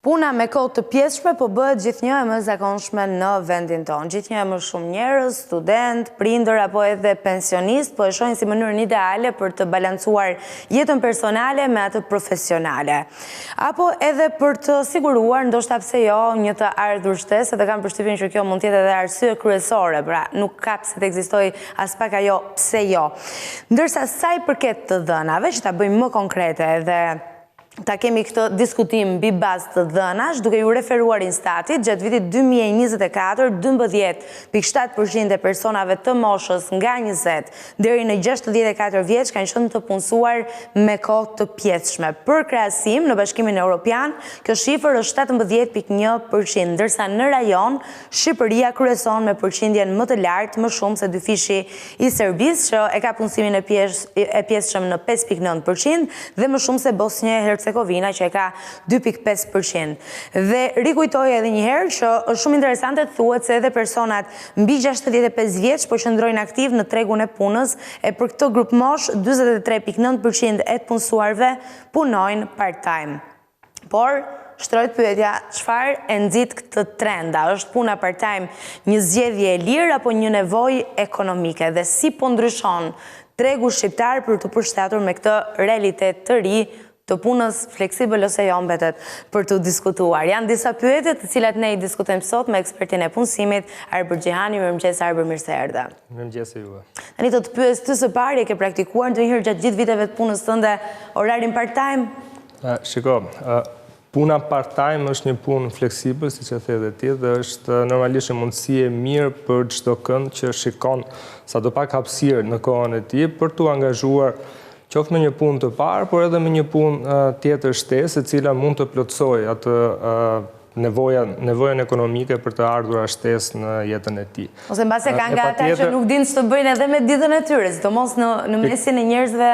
Puna me kohë të pjesshme po bëhet gjithnjë e më zakonshme në vendin tonë. Gjithnjë e më shumë njerëz, student, prindër apo edhe pensionist po e shohin si mënyrën ideale për të balancuar jetën personale me atë profesionale. Apo edhe për të siguruar, ndoshta pse jo, një të ardhur shtesë, dhe kam përshtypjen që kjo mund të jetë edhe arsye kryesore, pra nuk ka pse të ekzistojë as pak ajo pse jo. Ndërsa sa i përket të dhënave, që ta bëjmë më konkrete edhe ta kemi këtë diskutim mbi bazë të dhënash, duke ju referuar Instatit, gjatë vitit 2024, 12.7% e personave të moshës nga 20 deri në 64 vjeç kanë qenë të punësuar me kohë të pjesshme. Për krahasim, në Bashkimin Evropian, kjo shifër është 17.1%, ndërsa në rajon, Shqipëria kryeson me përqindjen më të lartë, më shumë se dyfishi i Serbisë, që e ka punësimin e pjesshëm në 5.9% dhe më shumë se Bosnia-Hercegovina, që e ka 2.5%. Dhe rikujtoj edhe një herë që është shumë interesante të thuhet se edhe personat mbi 65 vjeç po qëndrojnë aktiv në tregun e punës, e për këtë grup mosh 43.9% e të punësuarve punojnë part-time. Por shtrohet pyetja, çfarë e nxit këtë trenda? Është puna part-time një zgjedhje e lirë apo një nevojë ekonomike? Dhe si po ndryshon tregu shqiptar për të përshtatur me këtë realitet të ri të punës fleksibël ose jo, mbetet për të diskutuar. Janë disa pyetje të cilat ne i diskutojmë sot me ekspertin e punësimit, Arber Gjihani. Mirëmëngjes Arber, mirë se erdhe. Mirëmëngjes juve. Tani të pyes ty së pari, e ke praktikuar ndonjëherë gjatë gjithë viteve të punës tënde orarin part-time? Shiko, puna part-time është një punë fleksibël, siç e the edhe ti, dhe është normalisht një mundësi e mirë për çdo kënd që shikon sadopak hapësirë në kohën e tij për t'u angazhuar qoftë me një punë të parë, por edhe me një punë tjetër shtesë, e cila mund të plotësojë atë nevojën ekonomike për të ardhur shtesë në jetën e tij. Ose mbase kanë nga ata që nuk dinë ç'të bëjnë edhe me ditën e tyre, sidomos në mesin e njerëzve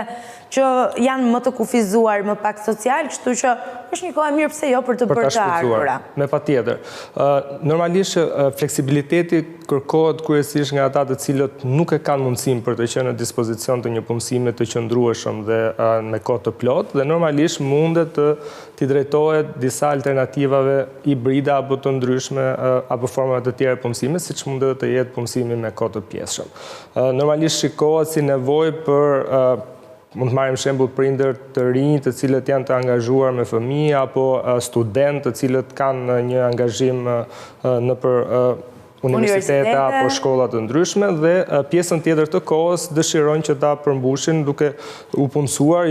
që janë më të kufizuar, më pak social, kështu që është një kohë e mirë pse jo për të bërë të ardhura. Me patjetër. Normalisht fleksibiliteti kërkohet kryesisht nga ata të cilët nuk e kanë mundësinë për të qenë në dispozicion të një punësimi të qëndrueshëm dhe me kohë të plotë, dhe normalisht mundet t'i drejtohet disa alternativave hibride apo të ndryshme apo formave të tjera punësimit, siç mundet të jetë punësimi me kohë të pjesshëm. Normalisht shikohet si nevojë për mund të marrim shembull prindër të rinj të cilët janë të angazhuar me fëmijë apo studentë të cilët kanë një angazhim nëpër universitete apo shkolla të ndryshme, dhe pjesën tjetër të kohës dëshirojnë që ta përmbushin duke u punësuar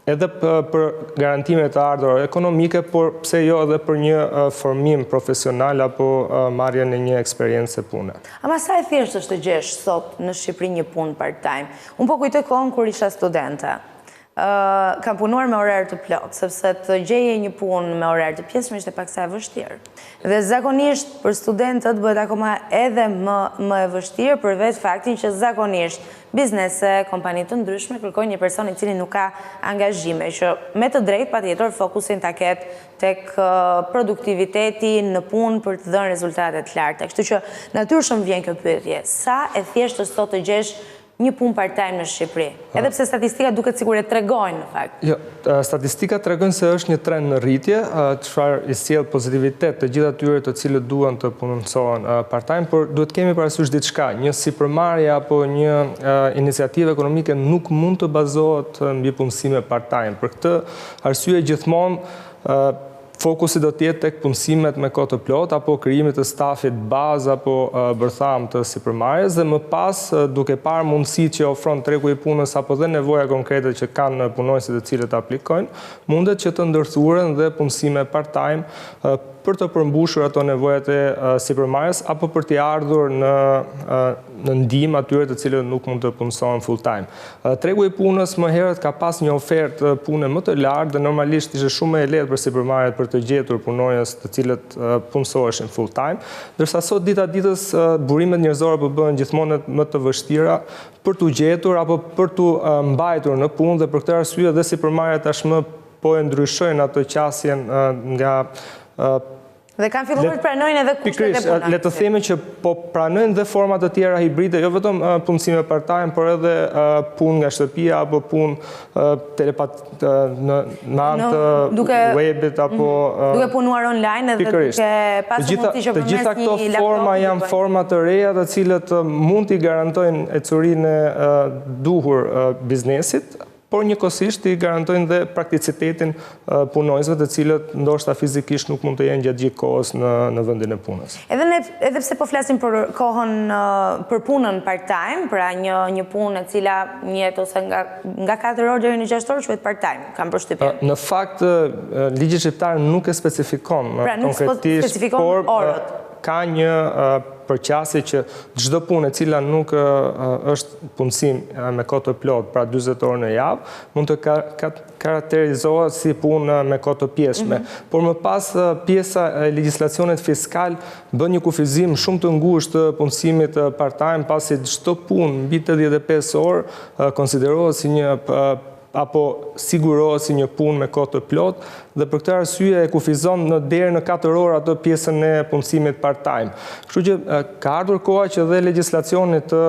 edhe për garantime të ardhurave ekonomike, por pse jo edhe për një formim profesional apo marrjen e një eksperiencë pune. Ama sa e thjeshtë është të gjesh sot në Shqipëri një punë part-time? Unë po kujtoj kohën kur isha studente. Kam punuar me orar të plotë, sepse të gjeje një punë me orar të pjesshëm ishte paksa e vështirë. Dhe zakonisht për studentët bëhet akoma edhe më e vështirë, përveç faktin që zakonisht biznese, kompani të ndryshme kërkojnë një person i cili nuk ka angazhime, që me të drejtë patjetër fokusin ta ketë tek produktiviteti në punë për të dhënë rezultate të larta. Kështu që natyrshëm vjen kjo pyetje, sa e thjeshtë është sot të gjesh një punë part-time në Shqipëri? Edhe pse statistikat duket sikur e tregojnë në fakt. Jo, statistikat tregojnë se është një trend në rritje, çfarë i sjell pozitivitet të gjithë atyre të cilët duan të punësohen part-time, por duhet kemi parasysh diçka, një sipërmarrje apo një iniciativë ekonomike nuk mund të bazohet mbi punësime part-time. Për këtë arsye gjithmonë fokusi do të jetë tek punësimet me kohë të plotë apo krijimit të stafit bazë apo bërtham të sipërmarrjes, dhe më pas duke parë mundësitë që ofron tregu i punës apo dhe nevoja konkrete që kanë punonjësit të cilët aplikojnë, mundet që të ndërthuren dhe punësime part-time për të përmbushur ato nevojat e sipërmarrjes apo për t'i ardhur në ndihmë atyre të cilët nuk mund të punësohen full-time. Tregu i punës më herët ka pas një ofertë pune më të lartë dhe normalisht ishte shumë e lehtë për sipërmarrjet për të gjetur punonjës të cilët punësoheshin full-time, ndërsa sot dita ditës burimet njerëzore po bëhen gjithmonë më të vështira për t'u gjetur apo për t'u mbajtur në punë, dhe për këtë arsye edhe sipërmarrjet tashmë po e ndryshojnë ato qasjen nga Dhe kanë filluar të pranojnë edhe kushtet e punës. Le të themi që po pranojnë dhe forma të tjera hibride, jo vetëm punësime part-time, por edhe punë nga shtëpia apo punë në anë të webit apo duke punuar online edhe duke pasur mundësi që të gjitha këto forma janë forma të reja të cilët mund t'i garantojnë ecurinë e duhur biznesit, por njëkohësisht i garantojnë dhe prakticitetin punojësve të cilët ndoshta fizikisht nuk mund të jenë gjatë gjithë kohës në vendin e punës. Edhe pse po flasim për kohën për punën part-time, pra një punë e cila njihet ose nga 4 orë deri në 6 orë quhet part-time, kam përshtypjen. Në fakt ligji shqiptar nuk e specifikon konkretisht, por ka një përqasje që çdo punë e cila nuk është punësim me kohë të plotë, pra 40 orë në javë, mund të karakterizohet si punë me kohë të pjesshme. Por më pas pjesa e legjislacionit fiskal bën një kufizim shumë të ngushtë të punësimit part-time, pasi çdo punë mbi 85 orë konsiderohet si një apo sigurohet si një punë me kohë të plotë, dhe për këtë arsye e kufizon deri në 4 orë atë pjesën e punësimit part-time. Kështu që ka ardhur koha që dhe legjislacioni të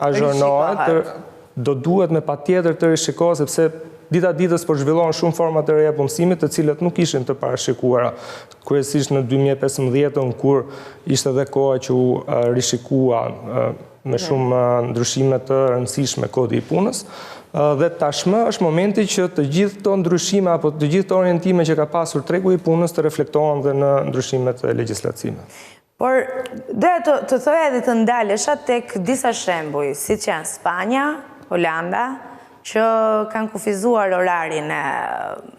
azhurnohet, do duhet me patjetër të rishikohet, sepse dita ditës po zhvillohen shumë forma të reja punësimit, të cilët nuk ishin të parashikuara. Kryesisht në 2015, kur ishte edhe koha që u rishikua me shumë ndryshime të rëndësishme kodi i punës. Dhe tashmë është momenti që të gjithë këto ndryshime apo të gjithë këto orientime që ka pasur tregu i punës të reflektohen dhe në ndryshimet legislative. Por doja të thoja edhe të ndalesha tek disa shembuj, siç janë Spanja, Holanda, që kanë kufizuar orarin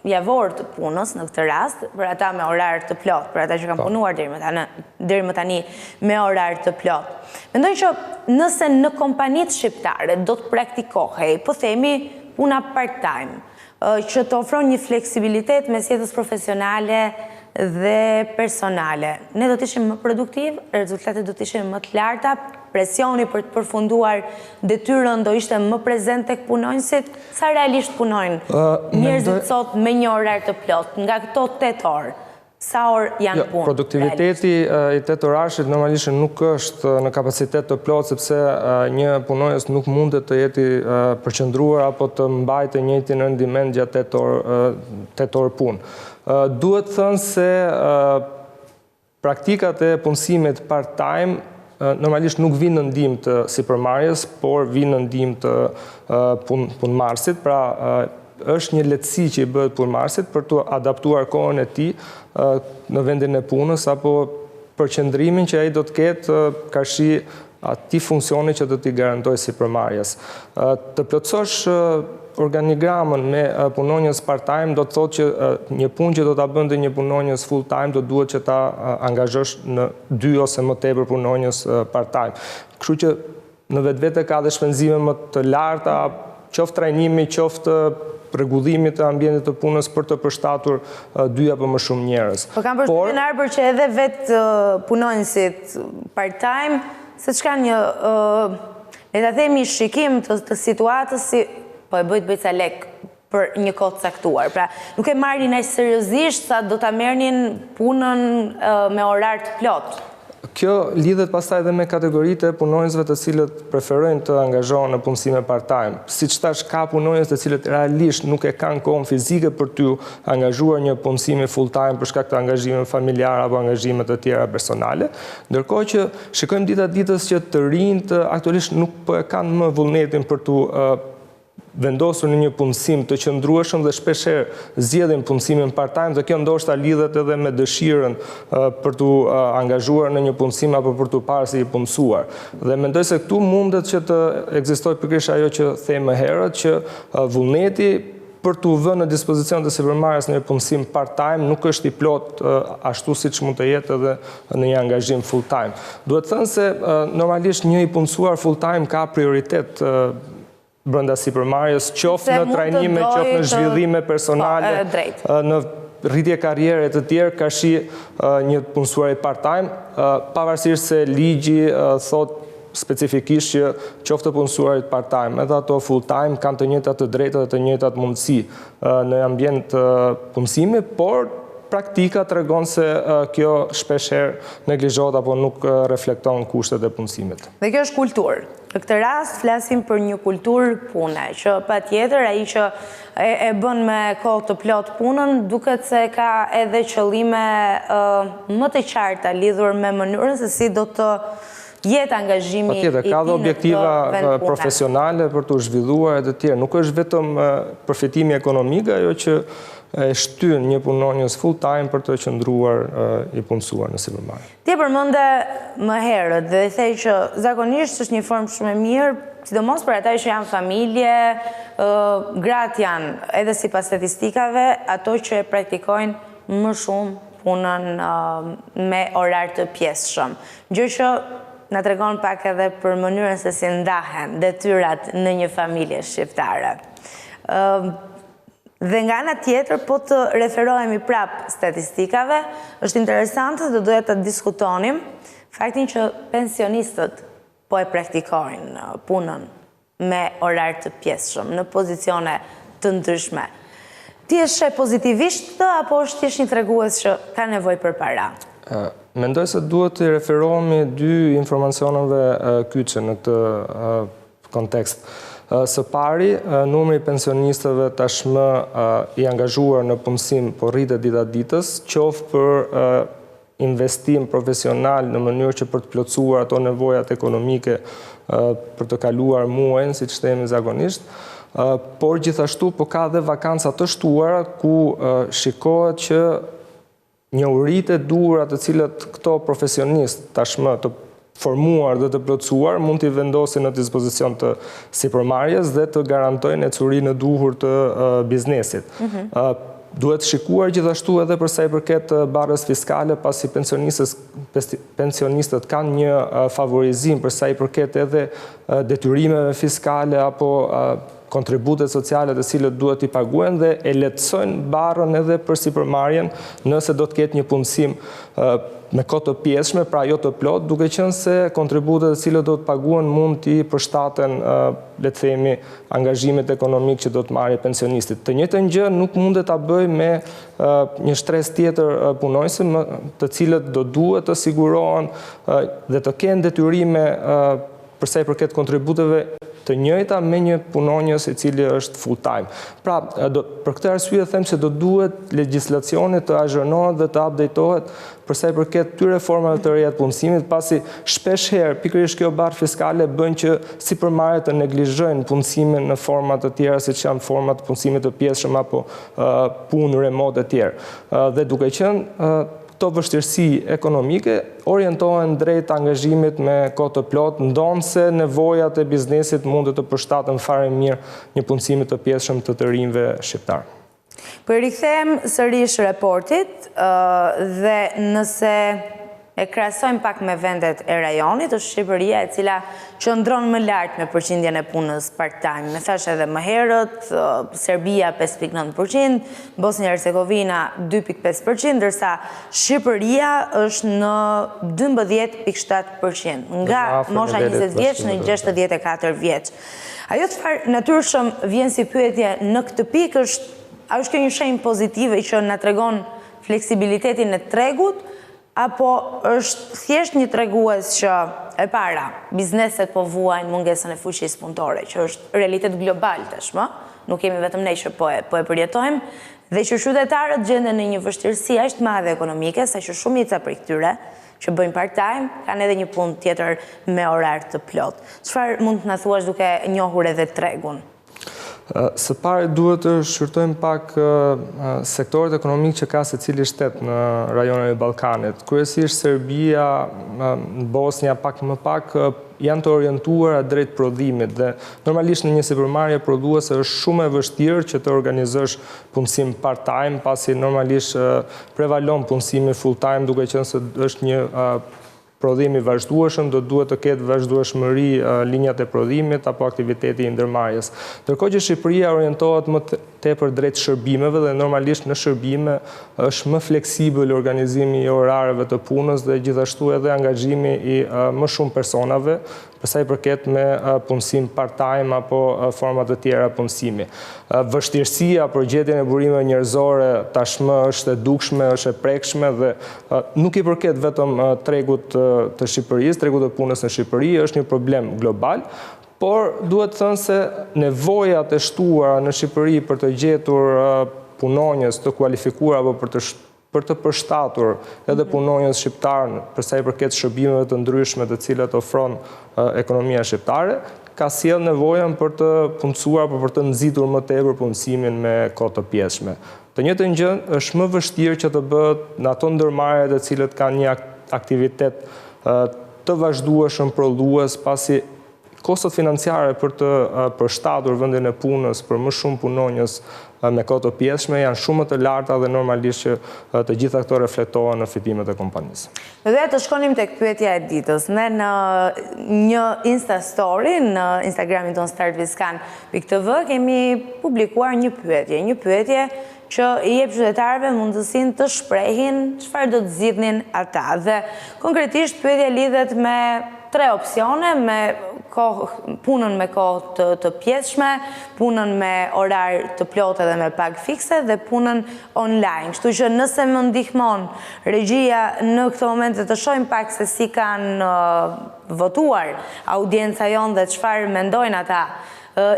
javor të punës në këtë rast, për ata me orar të plot, për ata që kanë punuar deri më tani me orar të plot. Mendoj që nëse në kompanitë shqiptare do të praktikohej, po themi puna part-time, që të ofron një fleksibilitet mes jetës profesionale dhe personale, ne do të ishim më produktiv, rezultatet do të ishin më të larta, presioni për të përfunduar detyrën do ishte më prezent tek punonjësit. Sa realisht punojnë njerëzit sot me një orar të plot, nga këto 8 orë? Sa orë janë punë? Produktiviteti i 8 orashit normalisht nuk është në kapacitet të plot, sepse një punonjës nuk mundet të jeti përqendruar apo të mbajtë njëjtin rendiment gjatë 8 orë punë. Duhet thënë se praktikat e punësimit part-time normalisht nuk vinë në ndihmë të sipërmarrjes, por vinë në ndihmë të punëmarrësit, pra është një lehtësi që i bëhet punëmarrësit për të adaptuar kohën e tij në vendin e punës apo përqendrimin që ai do të ketë karshi atij funksioni që do t'i garantojë sipërmarrjes. Të plotësosh organigramën me punonjës part-time do të thotë që një punë që do ta bënte një punonjës full-time do duhet që ta angazhosh në 2 ose më tepër punonjës part-time. Kështu që në vetvete ka dhe shpenzime më të larta, qoftë trajnimi, qoftë rregullimit të ambientit të punës për të përshtatur 2 apo më shumë njerëz. Po kam përshtypjen Arbër që edhe vetë punonjësit part-time se çka një le ta themi shikim të situatës si po e bëjt ca lek për një kohë caktuar. Pra, nuk e marrin aq seriozisht sa do ta merrnin punën me orar të plot. Kjo lidhet pastaj edhe me kategoritë e punonjësve të cilët preferojnë të angazhohen në punësime part-time. Siç thash, ka punonjës të cilët realisht nuk e kanë kohën fizike për t'u angazhuar një punësimi full-time për shkak të angazhimeve familjare apo angazhime të tjera personale, ndërkohë që shikojmë dita ditës që të rinjt aktualisht nuk po e kanë më vullnetin për t'u vendosur në një punësim të qëndrueshëm dhe shpeshherë zgjedhin punësimin part-time, dhe kjo ndoshta lidhet edhe me dëshirën për t'u angazhuar në një punësim apo për t'u parë si i punësuar. Dhe mendoj se këtu mundet që të ekzistojë pikërisht ajo që them më herët, që vullneti për t'u vënë në dispozicion të sipërmarrjes në një punësim part-time nuk është i plot ashtu siç mund të jetë edhe në një angazhim full-time. Duhet thënë se normalisht një i punësuar full-time ka prioritet brenda sipërmarrjes, qoftë në trajnime, qoftë në zhvillime personale, në rritje karriere të tjerë, karshi një punësuar i part-time, pavarësisht se ligji thot specifikisht që qoftë punësuarit part-time edhe ato full-time kanë të njëjtat të drejta dhe të njëjtat mundësi në ambient punësimi, por praktika tregon se kjo shpeshherë neglizhohet apo nuk reflekton kushtet e punësimit. Dhe kjo është kulturë. Në këtë rast flasim për një kulturë pune, që patjetër ai që e bën me kohë të plot punën, duket se ka edhe qëllime më të qarta lidhur me mënyrën se si do të jetë angazhimi i tij në ka dhe objektiva profesionale për të zhvilluar e të tjerë. Nuk është vetëm përfitimi ekonomik ajo që e shtyn një punonjës full time për të qëndruar i punësuar në sipërmarrje. Ti përmende më herët dhe thej që zakonisht është një formë shumë e mirë, sidomos për ata që janë familje, gratë janë, edhe sipas statistikave, ato që e praktikojnë më shumë punën me orar të pjesëshëm. Gjë që na tregon pak edhe për mënyrën se si ndahen detyrat në një familje shqiptare. Dhe nga ana tjetër, po të referohemi prap statistikave, është interesante dhe doja të diskutonim faktin që pensionistët po e praktikojnë punën me orar të pjesëshëm në pozicione të ndryshme. Ti e sheh pozitivisht këtë apo është thjesht një tregues që ka nevojë për para? Mendoj se duhet të referohemi dy informacioneve kyçe në këtë kontekst. Së pari, numri pensionistëve tashmë i angazhuar në punësim po rritet dita ditës, qoftë për investim profesional në mënyrë që për të plotësuar ato nevojat ekonomike për të kaluar muajin, siç themi zakonisht, por gjithashtu po ka dhe vakanca të shtuara ku shikohet që njohuritë e duhura të cilat këto profesionistë tashmë të formuar dhe të plotësuar mund t'i vendosin në dispozicion të sipërmarrjes dhe të garantojnë ecurinë e duhur të biznesit. Duhet shikuar gjithashtu edhe për sa i përket barrës fiskale, pasi pensionistët kanë një favorizim për sa i përket edhe detyrimeve fiskale apo kontributet sociale të cilët duhet i paguen dhe e lehtësojnë barrën edhe për sipërmarrjen nëse do të ketë një punësim me kohë të pjesshme, pra jo të plot, duke qenë se kontributet të cilët do të paguen mund t'i përshtaten, le të themi, angazhimet ekonomik që do të marrë pensionistit. Të njëjtën gjë nuk mundet ta bëj me një shtres tjetër punonjëse, të cilët do duhet të sigurohen dhe të kenë detyrime përsa i përket kontributeve të njëjta me një punonjës i cili është full time. Pra, për këtë arsye them se do duhet legjislacioni të azhërnohet dhe të updatetohet përsa i përket këtyre formave të reja të punësimit, pasi shpesh herë pikërisht kjo barrë fiskale bën që sipërmarrjet të neglizhojnë punësimin në forma të tjera siç janë format të punësimit të pjesshëm apo punë remote të tjerë. Dhe duke qenë këto vështirësi ekonomike orientohen drejt angazhimit me kohë të plot, ndonse nevojat e biznesit mund të përshtaten fare mirë një punësimi të pjesshëm të të rinjve shqiptar. Po i rikthehem sërish raportit dhe nëse e krahasojmë pak me vendet e rajonit, është Shqipëria e cila qëndron më lart me përqindjen e punës part-time. Me thash edhe më herët, Serbia 5.9%, Bosnia-Hercegovina 2.5%, ndërsa Shqipëria është në 12.7%, nga mosha 20 vjeç në 64 vjeç. Ajo çfarë natyrshëm vjen si pyetje në këtë pikë është, a është kjo një shenjë pozitive që na tregon fleksibilitetin e tregut, apo është thjesht një tregues që e para, bizneset po vuajnë mungesën e fuqisë punëtore, që është realitet global tashmë, nuk kemi vetëm ne që po e përjetojmë, dhe që qytetarët gjenden në një vështirësi aq të madhe ekonomike, sa që shumica prej këtyre që bëjnë part-time kanë edhe një punë tjetër me orar të plot. Çfarë mund të na thuash duke njohur edhe tregun? Së pari duhet të shqyrtojmë pak sektoret ekonomik që ka secili shtet në rajonin e Ballkanit. Kryesisht Serbia, Bosnia pak më pak janë të orientuara drejt prodhimit dhe normalisht në një sipërmarrje prodhuese është shumë e vështirë që të organizosh punësim part-time, pasi normalisht prevalon punësimi full-time duke qenë se është një prodhimi vazhdueshëm, do duhet të ketë vazhdueshmëri linjat e prodhimit apo aktiviteti i ndërmarrjes. Ndërkohë që Shqipëria orientohet më tepër drejt shërbimeve dhe normalisht në shërbime është më fleksibël organizimi i orareve të punës dhe gjithashtu edhe angazhimi i më shumë personave për sa i përket me punësim part-time apo format të tjera punësimi. Vështirësia për gjetjen e burimeve njerëzore tashmë është e dukshme, është e prekshme dhe nuk i përket vetëm tregut të Shqipërisë, tregut të punës në Shqipëri, është një problem global, por duhet thënë se nevojat e shtuara në Shqipëri për të gjetur punonjës të kualifikuar apo për të përshtatur edhe punonjës shqiptar për sa i përket shërbimeve të ndryshme të cilat ofron ekonomia shqiptare, ka sjell nevojën për të punësuar apo për të nxitur më tepër punësimin me kohë të pjesshme. Të njëjtën gjë është më vështirë që të bëhet në ato ndërmarrje të cilët kanë një aktivitet të vazhdueshëm prodhues, pasi kostot financiare për të përshtatur vendin e punës për më shumë punonjës me kohë të pjesshme janë shumë më të larta dhe normalisht që të gjitha këto reflektohen në fitimet e kompanisë. Dhe të shkonim tek pyetja e ditës. Ne në një Insta Story në Instagramin ton startviscan.tv kemi publikuar një pyetje që i jep qytetarëve mundësinë të shprehin çfarë do të zgjidhnin ata. Dhe konkretisht pyetja lidhet me 3 opsione, me punën me kohë të pjesshme, punën me orar të plotë dhe me pagë fikse dhe punën online. Kështu që nëse më ndihmon regjia në këtë moment të shohim pak se si kanë votuar audienca jonë dhe çfarë mendojnë ata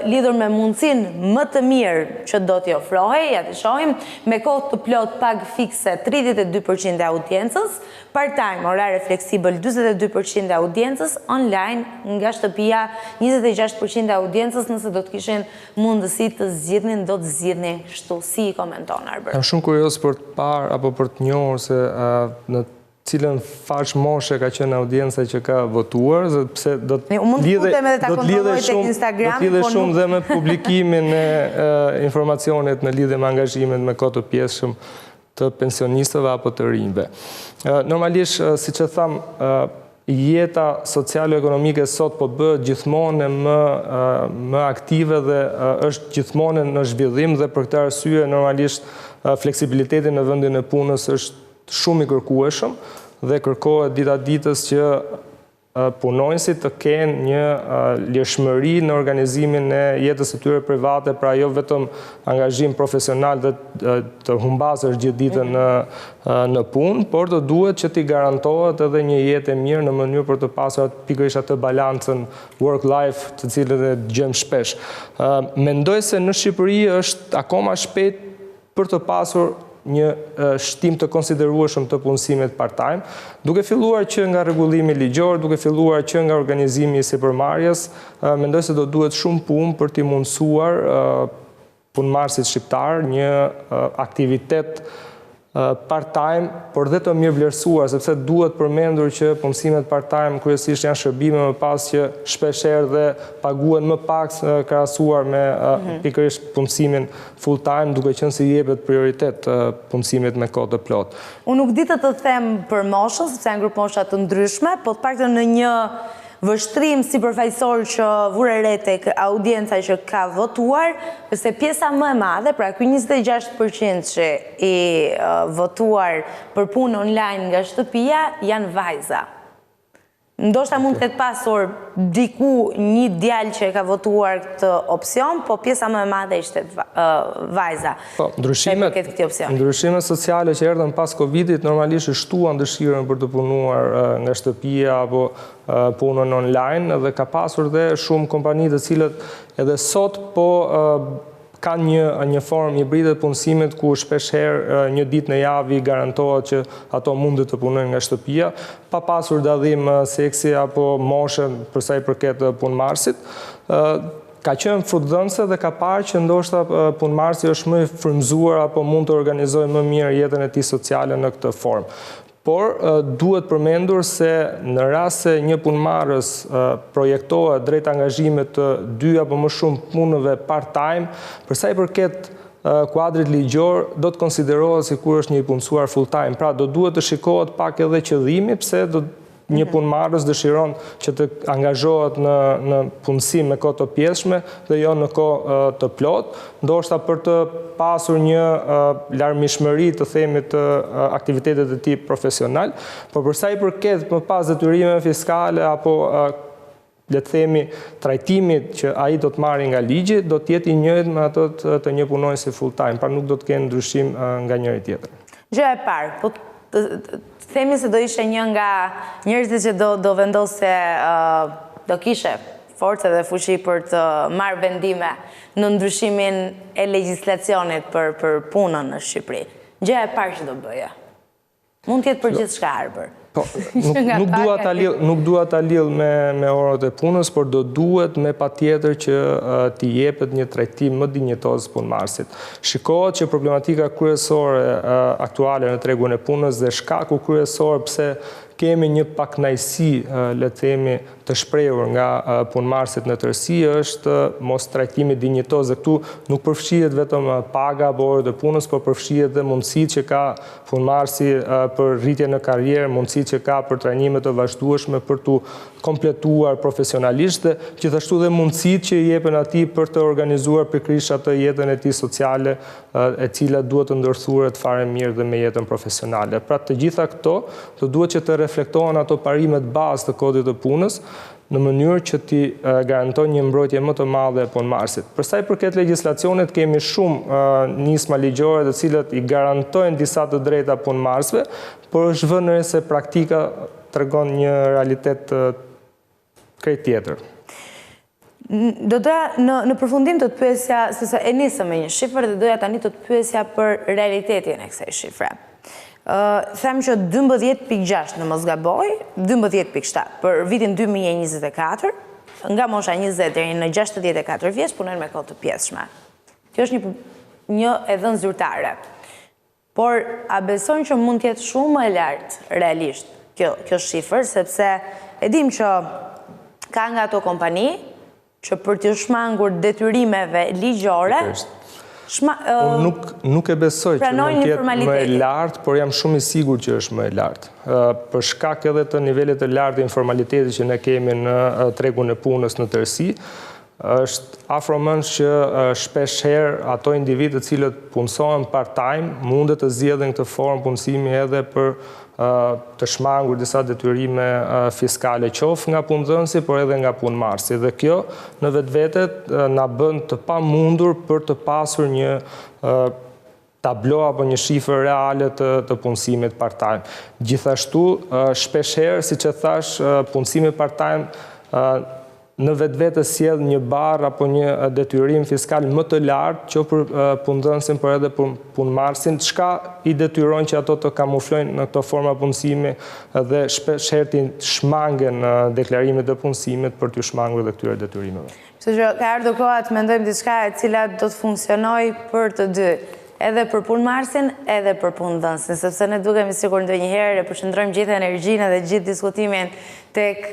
lidhur me mundësinë më të mirë që do t'i ofrohej, ja të shohim, me kohë të plot pagë fikse 32% e audiencës, part-time, orare fleksibël 42% e audiencës, online nga shtëpia 26% e audiencës, nëse do të kishin mundësi të zgjidhnin, do të zgjidhnin kështu. Si i komenton Arber? Jam shumë kurios për të parë apo për të njohur se në cilën faqë moshe ka qenë audienca që ka votuar, sepse do të lidhe shumë dhe me publikimin e informacionit në lidhje me angazhimin me kohë të pjesshëm të pensionistëve apo të rinjve. Normalisht, siç e tham, jeta socialo-ekonomike sot po bëhet gjithmonë më aktive dhe është gjithmonë në zhvillim dhe për këtë arsye normalisht fleksibiliteti në vendin e punës është shumë i kërkueshëm dhe kërkohet dita ditës që punonjësit të kenë një lirshmëri në organizimin e jetës së tyre private, pra jo vetëm angazhim profesional dhe të humbasur gjithë ditën në punë, por të duhet që t'i garantohet edhe një jetë e mirë në mënyrë për të pasur pikërisht atë balancën work-life të cilën e dëgjojmë shpesh. Mendoj se në Shqipëri është akoma shpejt për të pasur një shtim të konsiderueshëm të punësimit part-time, duke filluar që nga rregullimi ligjor, duke filluar që nga organizimi i sipërmarrjes, mendoj se do duhet shumë punë për t'i mundësuar punëmarrësit shqiptar një aktivitet part-time, por dhe të mirë vlerësuar, sepse duhet përmendur që punësimet part-time kryesisht janë shërbime më pas që shpeshherë dhe paguhen më pak krahasuar me pikërisht punësimin full-time, duke qenë se i jepet prioritet punësimit me kohë të plotë. Unë nuk di të them për moshën, sepse janë grup mosha të ndryshme, po të paktën në një vështrim sipërfaqësor që vure re tek audienca që ka votuar, se pjesa më e madhe, pra ky 26% që i votuar për punë online nga shtëpia janë vajza. Ndoshta mund të ketë pasur diku një djalë që e ka votuar këtë opsion, po pjesa më e madhe ishte vajza. Po, ndryshimet sociale që erdhën pas Covidit normalisht shtuan dëshirën për të punuar nga shtëpia apo punën online dhe ka pasur dhe shumë kompani të cilët edhe sot po kanë një formë hibride të punësimit ku shpeshherë një ditë në javë i garantohet që ato mundet të punojnë nga shtëpia, pa pasur dallim seksi apo moshe për sa i përket punëmarrësit. Ka qenë frutdhënëse dhe ka parë që ndoshta punëmarrësi është më i frymëzuar apo mund të organizojë më mirë jetën e tij sociale në këtë formë. Por duhet përmendur se në rast se një punëmarrës projektohet drejt angazhimit të 2 apo më shumë punëve part-time, për sa i përket kuadrit ligjor, do të konsiderohet sikur është një punësuar full-time. Pra, do duhet të shikohet pak edhe qëllimi, pse do një punëmarrës dëshiron që të angazhohet në punësi me kohë të pjesshme dhe jo në kohë të plot, ndoshta për të pasur një larmishmëri të themi të aktivitetet e tij profesional, por për sa i përket më pas detyrimeve fiskale apo le të themi trajtimit që ai do të marrë nga ligji, do të jetë i njëjtë me ato të një punonjësi full time, pra nuk do të kenë ndryshim nga njëri tjetri. Gjëja e parë, po themi se do ishe një nga njerëzit që do vendose, do kishe forcë dhe fuqi për të marrë vendime në ndryshimin e legjislacionit për punën në Shqipëri. Gjëja e parë që do bëja. Mund të jetë për gjithçka arbër. Po, nuk dua ta lidh me orët e punës, por do duhet me patjetër që t'i jepet një trajtim më dinjitoz punëmarrësit. Shikohet që problematika kryesore aktuale në tregun e punës dhe shkaku kryesor pse kemi një pakënaqësi, le të themi, të shprehur nga punëmarrësit në tërësi është mos trajtimi dinjitoz, dhe këtu nuk përfshihet vetëm paga apo orët e punës, por përfshihet dhe mundësitë që ka punëmarrësi për rritje në karrierë, mundësitë që ka për trajnime të vazhdueshme për të kompletuar profesionalisht dhe gjithashtu dhe mundësitë që i jepen atij për të organizuar pikërisht atë jetën e tij sociale, e cila duhet të ndërthuret fare mirë dhe me jetën profesionale. Pra të gjitha këto do duhet që të reflektohen ato parimet bazë të kodit të punës në mënyrë që t'i garanton një mbrojtje më të madhe e punëmarrësit. Për sa i përket legjislacionit, kemi shumë nisma ligjore të cilët i garantojnë disa të drejta punëmarrësve, por është vënë re se praktika tregon një realitet krejt tjetër. Do doja në përfundim të pyesja, se e nisëm me një shifër dhe doja tani të pyesja për realitetin e kësaj shifre. Them që 12.6 në mos gaboj, 12.7 për vitin 2024, nga mosha 20 deri në 64 vjeç punojnë me kohë të pjesshme. Kjo është një e dhënë zyrtare. Por a besojnë që mund të jetë shumë më e lartë realisht kjo shifër, sepse e dim që ka nga ato kompani që për të shmangur detyrimeve ligjore Nuk e besoj që mund të jetë më e lartë, por jam shumë i sigurt që është më e lartë. Për shkak edhe të nivelit të lartë të informalitetit që ne kemi në tregun e punës në tërësi, është afromend që shpesh herë ato individë të cilët punësohen part-time mundet të zgjedhin këtë formë punësimi edhe për të shmangur disa detyrime fiskale, qoftë nga punëdhënësi, por edhe nga punëmarrësi. Dhe kjo në vetvete na bën të pamundur për të pasur një tablo apo një shifër reale të punësimit part-time. Gjithashtu, shpeshherë, siç e thash, punësimi part-time në vetvete sjell një barë apo një detyrim fiskal më të lartë që për punëdhënësin, por edhe për punëmarrësin, çka i detyron që ato të kamuflojnë në këto forma punësimi dhe shpeshherë të shmangen deklarimet e punësimit për t'u shmangur edhe këtyre detyrimeve. Kështu që ka ardhur koha të mendojmë diçka e cila do të funksionojë për të dy, edhe për punëmarrësin, edhe për punëdhënësin, sepse ne dukemi sikur ndonjëherë e përshëndrojmë gjithë energjinë dhe gjithë diskutimin tek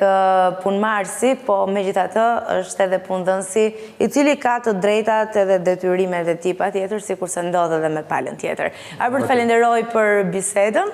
punëmarrësi, po megjithatë është edhe punëdhënësi i cili ka të drejtat edhe detyrimet e tij patjetër, sikurse ndodh edhe me palën tjetër. Arbër, falenderoj për bisedën.